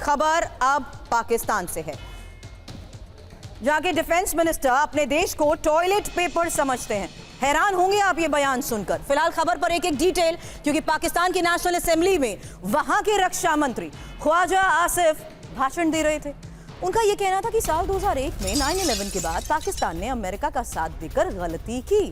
खबर अब पाकिस्तान से है, जाके डिफेंस मिनिस्टर अपने देश को टॉयलेट पेपर समझते हैं। हैरान होंगे आप ये बयान सुनकर। फिलहाल खबर पर एक एक डिटेल, क्योंकि पाकिस्तान की नेशनल असेंबली में वहां के रक्षा मंत्री ख्वाजा आसिफ भाषण दे रहे थे। उनका यह कहना था कि साल 2001 में 9/11 के बाद पाकिस्तान ने अमेरिका का साथ देकर गलती की।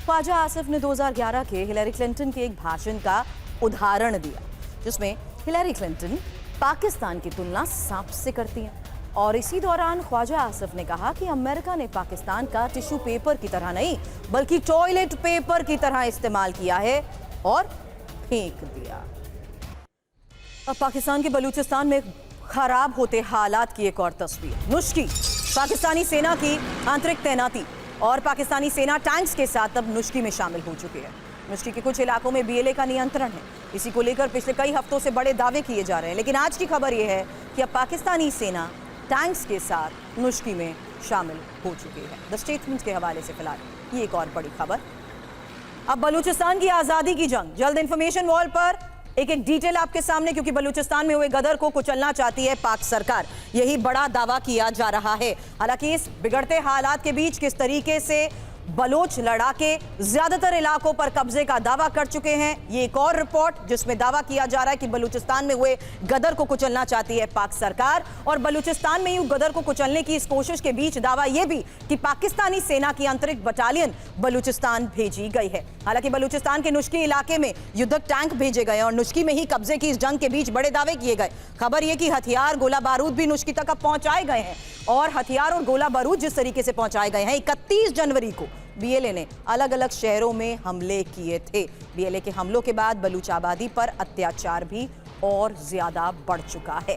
ख्वाजा आसिफ ने 2011 के हिलरी क्लिंटन के एक भाषण का उदाहरण दिया, जिसमें हिलरी क्लिंटन पाकिस्तान की तुलना सांप से करती हैं। और इसी दौरान ख्वाजा आसिफ ने कहा कि अमेरिका ने पाकिस्तान का टिश्यू पेपर की तरह नहीं, बल्कि टॉयलेट पेपर की तरह इस्तेमाल किया है और फेंक दिया। अब पाकिस्तान के बलूचिस्तान में खराब होते हालात की एक और तस्वीर। नुश्की, पाकिस्तानी सेना की आंतरिक तैनाती और पाकिस्तानी सेना टैंक्स के साथ अब नुश्की में शामिल हो चुकी है। नुश्की के कुछ इलाकों में बीएलए का नियंत्रण है। इसी को लेकर पिछले कई हफ्तों से बड़े दावे किए जा रहे हैं, लेकिन आज की खबर यह है कि अब पाकिस्तानी सेना टैंक्स के साथ नुश्की में शामिल हो चुकी है। द स्टेटमेंट के हवाले से फिलहाल ये एक और बड़ी खबर। अब बलूचिस्तान की आजादी की जंग, जल्द इंफॉर्मेशन वॉल पर एक एक डिटेल आपके सामने, क्योंकि बलूचिस्तान में हुए गदर को कुचलना चाहती है पाक सरकार, यही बड़ा दावा किया जा रहा है। हालांकि इस बिगड़ते हालात के बीच किस तरीके से बलोच लड़ाके ज्यादातर इलाकों पर कब्जे का दावा कर चुके हैं, ये एक और रिपोर्ट जिसमें दावा किया जा रहा है कि बलूचिस्तान में हुए गदर को कुचलना चाहती है पाक सरकार। और बलूचिस्तान में ही गदर को कुचलने की इस कोशिश के बीच दावा यह भी कि पाकिस्तानी सेना की आंतरिक बटालियन बलूचिस्तान भेजी गई है। हालांकि बलूचिस्तान के नुश्की इलाके में युद्धक टैंक भेजे गए और नुश्की में ही कब्जे की इस जंग के बीच बड़े दावे किए गए। खबर यह कि हथियार गोला बारूद भी नुश्की तक अब पहुंचाए गए हैं, और हथियार और गोला बारूद जिस तरीके से पहुंचाए गए हैं, 31 जनवरी को बीएलए ने अलग अलग शहरों में हमले किए थे। बीएलए के हमलों के बाद बलूच आबादी पर अत्याचार भी और ज्यादा बढ़ चुका है।